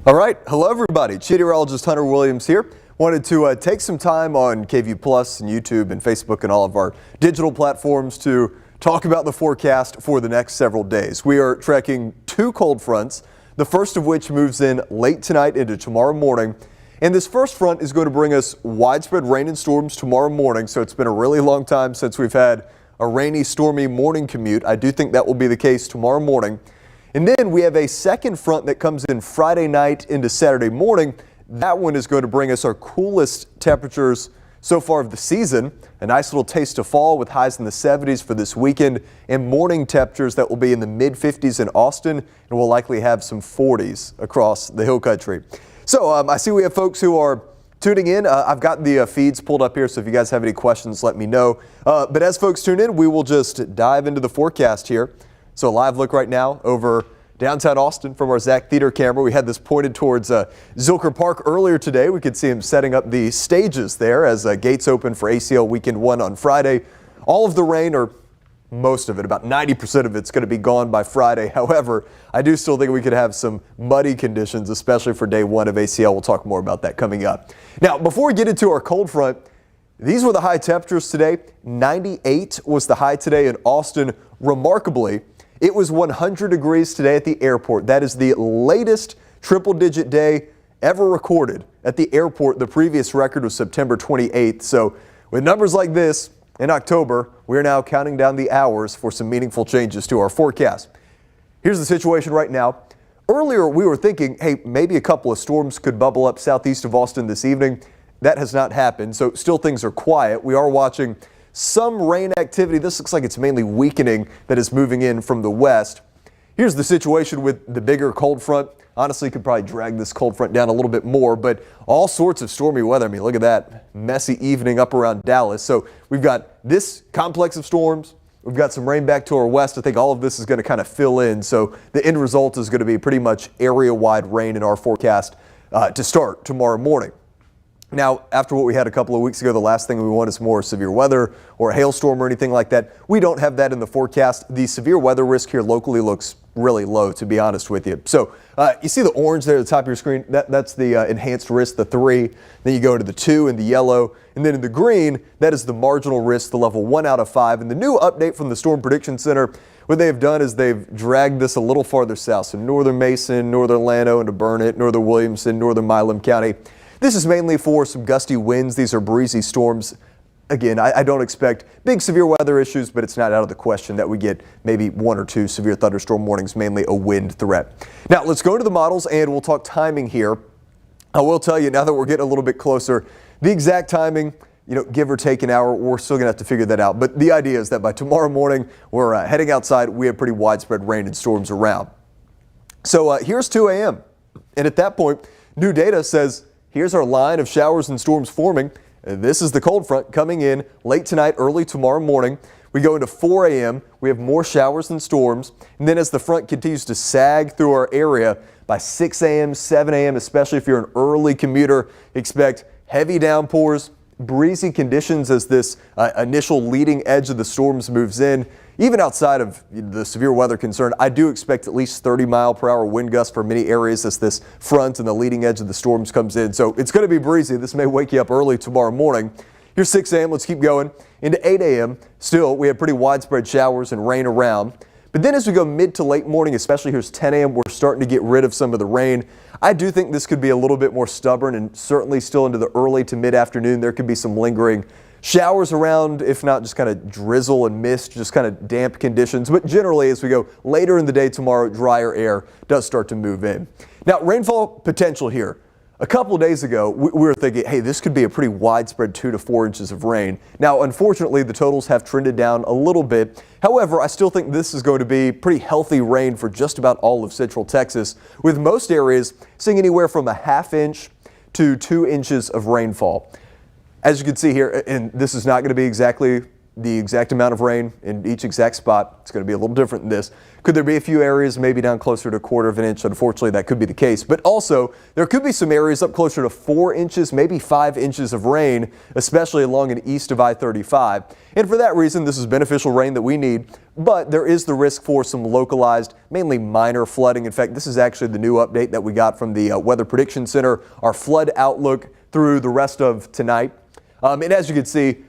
All right, hello everybody. Meteorologist Hunter Williams here. Wanted to take some time on KVUE Plus and YouTube and Facebook and all of our digital platforms to talk about the forecast for the next several days. We are tracking two cold fronts, the first of which moves in late tonight into tomorrow morning. And this first front is going to bring us widespread rain and storms tomorrow morning. So it's been a really long time since we've had a rainy, stormy morning commute. I do think that will be the case tomorrow morning. And then we have a second front that comes in Friday night into Saturday morning. That one is going to bring us our coolest temperatures so far of the season. A nice little taste of fall with highs in the 70s for this weekend and morning temperatures that will be in the mid 50s in Austin, and we'll likely have some 40s across the hill country. So I see we have folks who are tuning in. I've got the feeds pulled up here, so if you guys have any questions, let me know. But as folks tune in, we will just dive into the forecast here. So a live look right now over downtown Austin from our Zach Theater camera. We had this pointed towards Zilker Park earlier today. We could see him setting up the stages there as gates open for ACL Weekend 1 on Friday. All of the rain, or most of it, about 90% of it's going to be gone by Friday. However, I do still think we could have some muddy conditions, especially for day one of ACL. We'll talk more about that coming up. Now, before we get into our cold front, these were the high temperatures today. 98 was the high today in Austin. Remarkably, it was 100 degrees today at the airport. That is the latest triple-digit day ever recorded at the airport. The previous record was September 28th. So with numbers like this in October, we're now counting down the hours for some meaningful changes to our forecast. Here's the situation right now. Earlier, we were thinking, hey, maybe a couple of storms could bubble up southeast of Austin this evening. That has not happened, so still things are quiet. We are watching some rain activity. This looks like it's mainly weakening that is moving in from the west. Here's the situation with the bigger cold front. Honestly, could probably drag this cold front down a little bit more, but all sorts of stormy weather. I mean, look at that messy evening up around Dallas. So we've got this complex of storms. We've got some rain back to our west. I think all of this is going to kind of fill in. So the end result is going to be pretty much area-wide rain in our forecast to start tomorrow morning. Now, after what we had a couple of weeks ago, the last thing we want is more severe weather or a hailstorm or anything like that. We don't have that in the forecast. The severe weather risk here locally looks really low, to be honest with you. So you see the orange there at the top of your screen? That's the enhanced risk, the 3. Then you go to the 2 in the yellow. And then in the green, that is the marginal risk, the level 1 out of 5. And the new update from the Storm Prediction Center, what they've done is they've dragged this a little farther south. So northern Mason, northern Llano into Burnett, northern Williamson, northern Milam County. This is mainly for some gusty winds. These are breezy storms. Again, I don't expect big severe weather issues, but it's not out of the question that we get maybe 1 or 2 severe thunderstorm warnings, mainly a wind threat. Now, let's go to the models and we'll talk timing here. I will tell you, now that we're getting a little bit closer, the exact timing, give or take an hour, we're still going to have to figure that out. But the idea is that by tomorrow morning, we're heading outside. We have pretty widespread rain and storms around. So here's 2 a.m. And at that point, new data says, here's our line of showers and storms forming. This is the cold front coming in late tonight, early tomorrow morning. We go into 4 a.m. We have more showers and storms. And then as the front continues to sag through our area by 6 a.m., 7 a.m., especially if you're an early commuter, expect heavy downpours, breezy conditions as this initial leading edge of the storms moves in. Even outside of the severe weather concern, I do expect at least 30-mile-per-hour wind gusts for many areas as this front and the leading edge of the storms comes in. So it's going to be breezy. This may wake you up early tomorrow morning. Here's 6 a.m. Let's keep going. Into 8 a.m. Still, we have pretty widespread showers and rain around. But then as we go mid to late morning, especially here's 10 a.m., we're starting to get rid of some of the rain. I do think this could be a little bit more stubborn, and certainly still into the early to mid-afternoon, there could be some lingering showers around, if not just kind of drizzle and mist, just kind of damp conditions. But generally, as we go later in the day tomorrow, drier air does start to move in. Now, rainfall potential here. A couple of days ago, we were thinking, hey, this could be a pretty widespread 2 to 4 inches of rain. Now, unfortunately, the totals have trended down a little bit. However, I still think this is going to be pretty healthy rain for just about all of central Texas, with most areas seeing anywhere from a ½ inch to 2 inches of rainfall. As you can see here, and this is not going to be exactly the exact amount of rain in each exact spot. It's going to be a little different than this. Could there be a few areas maybe down closer to 1/4 of an inch? Unfortunately, that could be the case. But also, there could be some areas up closer to 4 inches, maybe 5 inches of rain, especially along and east of I-35. And for that reason, this is beneficial rain that we need. But there is the risk for some localized, mainly minor flooding. In fact, this is actually the new update that we got from the Weather Prediction Center, our flood outlook through the rest of tonight. And as you can see,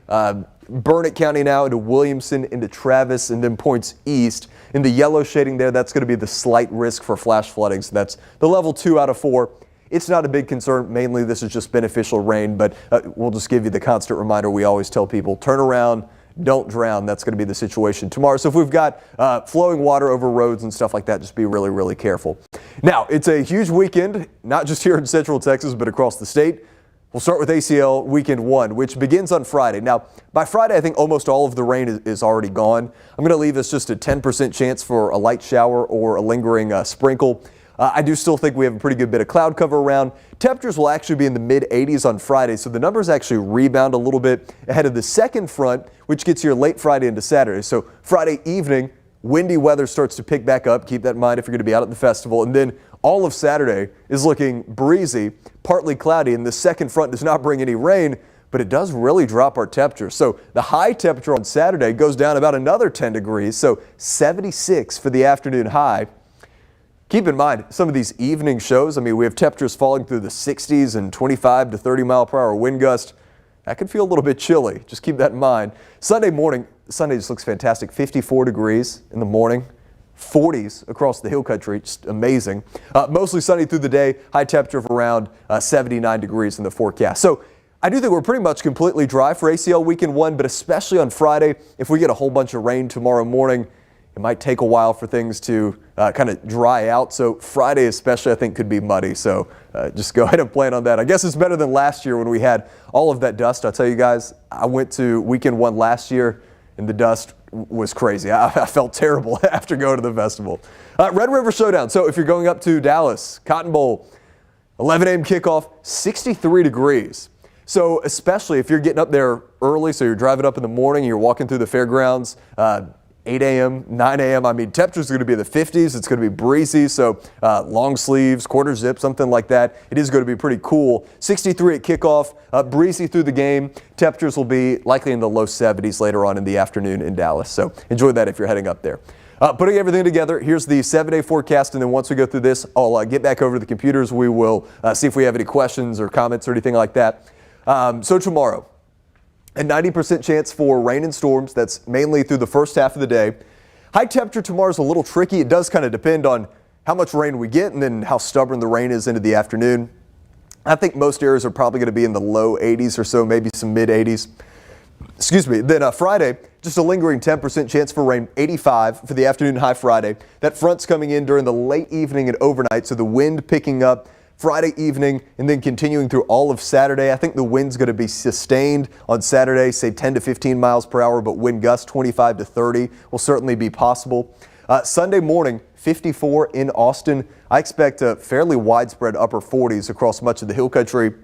Burnett County now into Williamson, into Travis, and then points east. In the yellow shading there, that's going to be the slight risk for flash flooding. So that's the level 2 out of 4. It's not a big concern. Mainly, this is just beneficial rain, but we'll just give you the constant reminder we always tell people, turn around, don't drown. That's going to be the situation tomorrow. So if we've got flowing water over roads and stuff like that, just be really, really careful. Now, it's a huge weekend, not just here in Central Texas, but across the state. We'll start with ACL Weekend 1, which begins on Friday. Now, by Friday, I think almost all of the rain is already gone. I'm going to leave us just a 10% chance for a light shower or a lingering sprinkle. I do still think we have a pretty good bit of cloud cover around. Temperatures will actually be in the mid-80s on Friday, so the numbers actually rebound a little bit ahead of the second front, which gets here late Friday into Saturday. So Friday evening, windy weather starts to pick back up. Keep that in mind if you're going to be out at the festival. And then all of Saturday is looking breezy, partly cloudy, and the second front does not bring any rain, but it does really drop our temperature. So the high temperature on Saturday goes down about another 10 degrees, so 76 for the afternoon high. Keep in mind, some of these evening shows, I mean, we have temperatures falling through the 60s and 25 to 30 mile per hour wind gust. That could feel a little bit chilly. Just keep that in mind. Sunday morning, Sunday just looks fantastic. 54 degrees in the morning. 40s across the hill country, just amazing. Mostly sunny through the day, high temperature of around 79 degrees in the forecast. So I do think we're pretty much completely dry for ACL Weekend 1, but especially on Friday, if we get a whole bunch of rain tomorrow morning, it might take a while for things to kind of dry out. So Friday especially, I think, could be muddy. So just go ahead and plan on that. I guess it's better than last year when we had all of that dust. I'll tell you guys, I went to Weekend 1 last year, and the dust was crazy. I felt terrible after going to the festival. Red River Showdown. So if you're going up to Dallas, Cotton Bowl, 11 a.m. kickoff, 63 degrees. So especially if you're getting up there early, so you're driving up in the morning, you're walking through the fairgrounds, 8 a.m., 9 a.m. I mean, temperature's going to be in the 50s. It's going to be breezy, so long sleeves, quarter zip, something like that. It is going to be pretty cool. 63 at kickoff, breezy through the game. Temperatures will be likely in the low 70s later on in the afternoon in Dallas. So enjoy that if you're heading up there. Putting everything together, here's the 7-day forecast, and then once we go through this, I'll get back over to the computers. We will see if we have any questions or comments or anything like that. So tomorrow, a 90% chance for rain and storms. That's mainly through the first half of the day. High temperature tomorrow is a little tricky. It does kind of depend on how much rain we get and then how stubborn the rain is into the afternoon. I think most areas are probably going to be in the low 80s or so, maybe some mid 80s. Excuse me. Then Friday, just a lingering 10% chance for rain, 85 for the afternoon high Friday. That front's coming in during the late evening and overnight, so the wind picking up Friday evening and then continuing through all of Saturday. I think the wind's going to be sustained on Saturday, say 10 to 15 miles per hour, but wind gusts 25 to 30 will certainly be possible. Sunday morning, 54 in Austin. I expect a fairly widespread upper 40s across much of the hill country.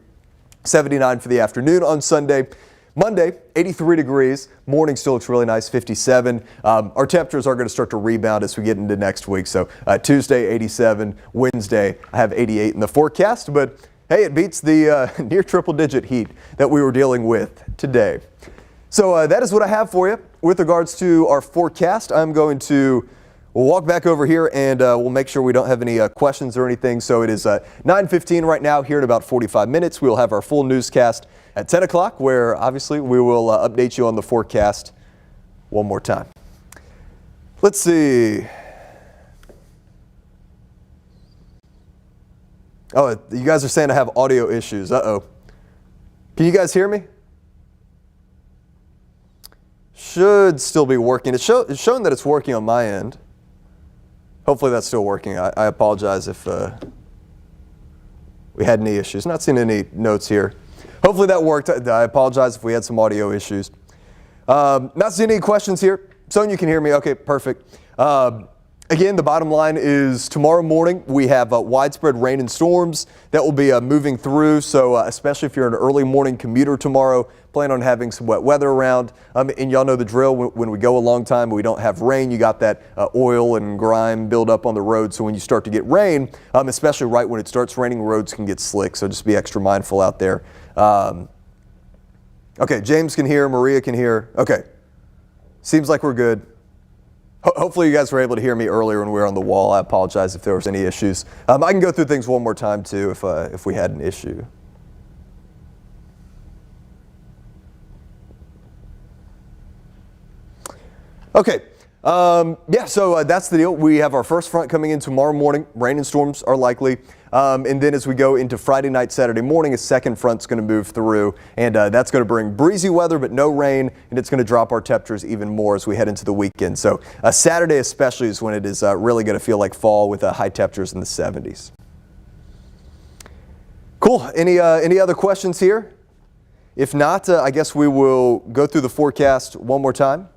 79 for the afternoon on Sunday. Monday, 83 degrees. Morning still looks really nice, 57. Our temperatures are going to start to rebound as we get into next week. So Tuesday, 87. Wednesday, I have 88 in the forecast. But hey, it beats the near triple-digit heat that we were dealing with today. So that is what I have for you with regards to our forecast. I'm going to walk back over here and we'll make sure we don't have any questions or anything. So it is 9:15 right now. Here in about 45 minutes, we'll have our full newscast at 10 o'clock, where obviously we will update you on the forecast one more time. Let's see. Oh, you guys are saying I have audio issues. Uh-oh. Can you guys hear me? Should still be working. It's showing that it's working on my end. Hopefully that's still working. I apologize if we had any issues. Not seeing any notes here. Hopefully that worked. I apologize if we had some audio issues. Not seeing any questions here. Sonia, you can hear me. Okay, perfect. Again, the bottom line is tomorrow morning we have widespread rain and storms that will be moving through. So especially if you're an early morning commuter tomorrow, plan on having some wet weather around. And y'all know the drill. When we go a long time and we don't have rain, you got that oil and grime build up on the road. So when you start to get rain, especially right when it starts raining, roads can get slick. So just be extra mindful out there. Okay, James can hear, Maria can hear. Okay, seems like we're good. Hopefully you guys were able to hear me earlier when we were on the wall. I apologize if there was any issues. I can go through things one more time too if we had an issue. Okay, yeah, so that's the deal. We have our first front coming in tomorrow morning. Rain and storms are likely. And then as we go into Friday night, Saturday morning, a second front's going to move through, and that's going to bring breezy weather but no rain, and it's going to drop our temperatures even more as we head into the weekend. So Saturday especially is when it is really going to feel like fall with high temperatures in the 70s. Cool. Any other questions here? If not, I guess we will go through the forecast one more time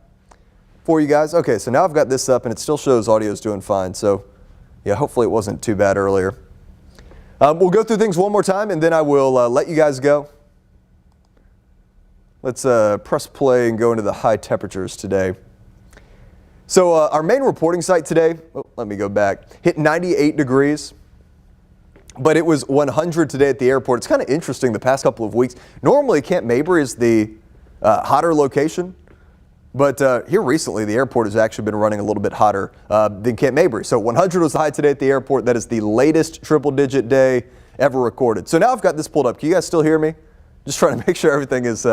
for you guys. Okay, so now I've got this up and it still shows audio's doing fine. So yeah, hopefully it wasn't too bad earlier. We'll go through things one more time and then I will let you guys go. Let's press play and go into the high temperatures today. So our main reporting site today, let me go back, hit 98 degrees. But it was 100 today at the airport. It's kind of interesting the past couple of weeks. Normally Camp Mabry is the hotter location. But here recently, the airport has actually been running a little bit hotter than Camp Mabry. So 100 was the high today at the airport. That is the latest triple-digit day ever recorded. So now I've got this pulled up. Can you guys still hear me? Just trying to make sure everything is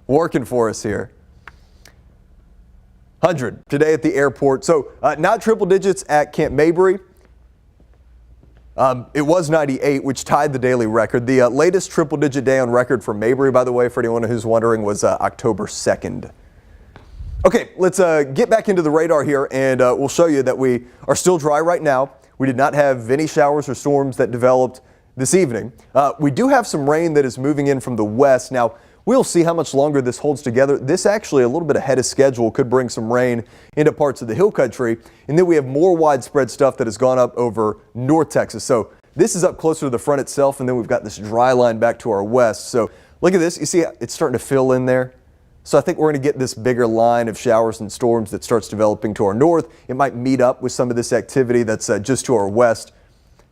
working for us here. 100 today at the airport. So not triple digits at Camp Mabry. It was 98, which tied the daily record. The latest triple-digit day on record for Mabry, by the way, for anyone who's wondering, was October 2nd. Okay, let's get back into the radar here, and we'll show you that we are still dry right now. We did not have any showers or storms that developed this evening. We do have some rain that is moving in from the west. Now, we'll see how much longer this holds together. This actually a little bit ahead of schedule could bring some rain into parts of the hill country. And then we have more widespread stuff that has gone up over North Texas. So this is up closer to the front itself, and then we've got this dry line back to our west. So look at this. You see it's starting to fill in there. So I think we're going to get this bigger line of showers and storms that starts developing to our north. It might meet up with some of this activity that's just to our west.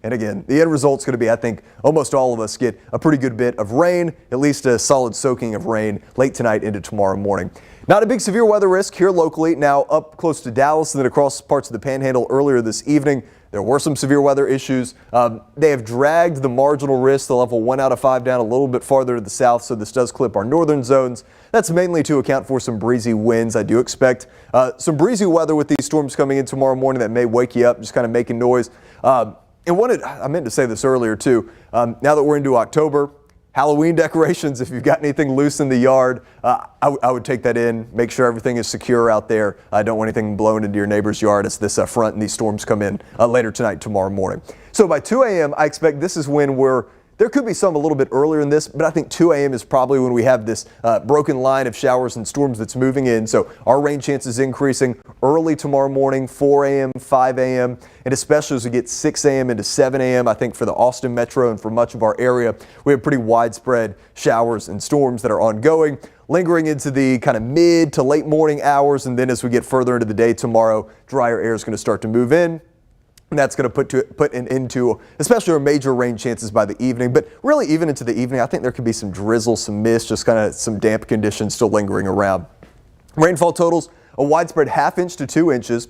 And again, the end result's going to be, I think, almost all of us get a pretty good bit of rain, at least a solid soaking of rain late tonight into tomorrow morning. Not a big severe weather risk here locally. Now up close to Dallas and then across parts of the Panhandle earlier this evening. There were some severe weather issues. They have dragged the marginal risk, the level 1 out of 5, down a little bit farther to the south, so this does clip our northern zones. That's mainly to account for some breezy winds. I do expect some breezy weather with these storms coming in tomorrow morning that may wake you up, just kind of making noise. I meant to say this earlier too. Now that we're into October, Halloween decorations, if you've got anything loose in the yard, I would take that in, make sure everything is secure out there. I don't want anything blown into your neighbor's yard as this front and these storms come in later tonight, tomorrow morning. So by 2 a.m., I expect this is when there could be some a little bit earlier in this, but I think 2 a.m. is probably when we have this broken line of showers and storms that's moving in. So our rain chances increasing early tomorrow morning, 4 a.m., 5 a.m., and especially as we get 6 a.m. into 7 a.m., I think for the Austin metro and for much of our area, we have pretty widespread showers and storms that are ongoing, lingering into the kind of mid to late morning hours. And then as we get further into the day tomorrow, drier air is going to start to move in. And that's going to put an end to especially our major rain chances by the evening. But really, even into the evening, I think there could be some drizzle, some mist, just kind of some damp conditions still lingering around. Rainfall totals, a widespread 1/2 inch to 2 inches.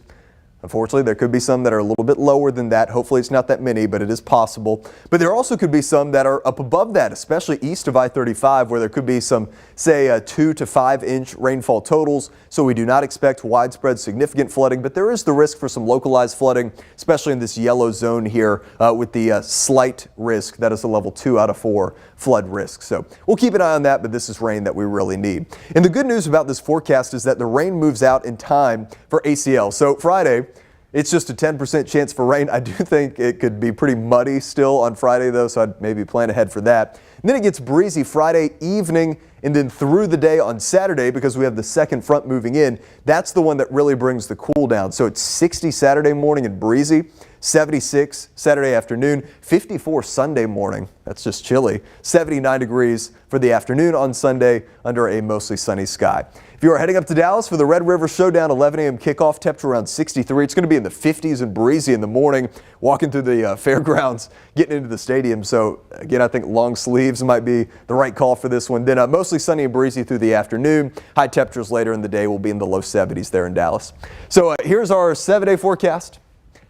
Unfortunately, there could be some that are a little bit lower than that. Hopefully it's not that many, but it is possible. But there also could be some that are up above that, especially east of I-35, where there could be some, say, 2 to 5 inch rainfall totals. So we do not expect widespread significant flooding, but there is the risk for some localized flooding, especially in this yellow zone here with the slight risk. That is a level 2 out of 4 flood risk. So we'll keep an eye on that, but this is rain that we really need. And the good news about this forecast is that the rain moves out in time for ACL. So Friday, It's just a 10% chance for rain. I do think it could be pretty muddy still on Friday, though, so I'd maybe plan ahead for that. And then it gets breezy Friday evening and then through the day on Saturday because we have the second front moving in. That's the one that really brings the cool down. So it's 60 Saturday morning and breezy, 76 Saturday afternoon, 54 Sunday morning. That's just chilly. 79 degrees for the afternoon on Sunday under a mostly sunny sky. If you are heading up to Dallas for the Red River Showdown, 11 a.m. kickoff, temperature around 63. It's going to be in the 50s and breezy in the morning, walking through the fairgrounds, getting into the stadium. So, again, I think long sleeves might be the right call for this one. Then mostly sunny and breezy through the afternoon. High temperatures later in the day will be in the low 70s there in Dallas. So here's our 7-day forecast.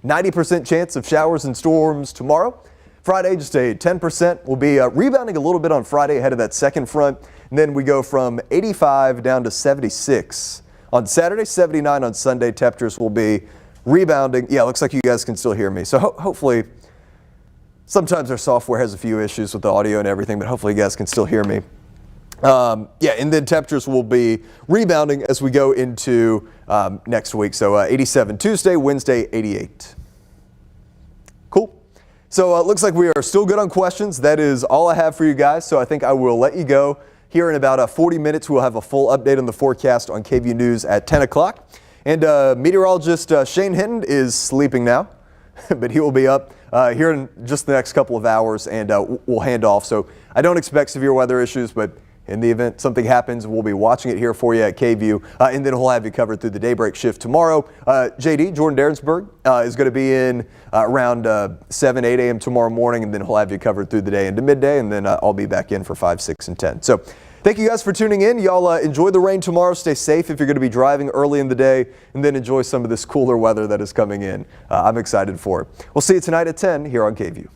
90% chance of showers and storms tomorrow. Friday, just a 10%. We'll be rebounding a little bit on Friday ahead of that second front. And then we go from 85 down to 76. On Saturday, 79 on Sunday. Temperatures will be rebounding. Yeah, looks like you guys can still hear me. So hopefully, sometimes our software has a few issues with the audio and everything, but hopefully you guys can still hear me. Yeah, and then temperatures will be rebounding as we go into next week. So 87 Tuesday, Wednesday, 88. Cool. So it looks like we are still good on questions. That is all I have for you guys. So I think I will let you go. Here in about 40 minutes, we'll have a full update on the forecast on KVUE News at 10 o'clock. And meteorologist Shane Hinton is sleeping now, but he will be up here in just the next couple of hours, and we'll hand off. So I don't expect severe weather issues, but in the event something happens, we'll be watching it here for you at KVUE, and then we'll have you covered through the Daybreak shift tomorrow. JD, Jordan Darensburg, is going to be in around 7, 8 a.m. tomorrow morning, and then he'll have you covered through the day into midday, and then I'll be back in for 5, 6, and 10. So thank you guys for tuning in. Y'all enjoy the rain tomorrow. Stay safe if you're going to be driving early in the day, and then enjoy some of this cooler weather that is coming in. I'm excited for it. We'll see you tonight at 10 here on KVUE.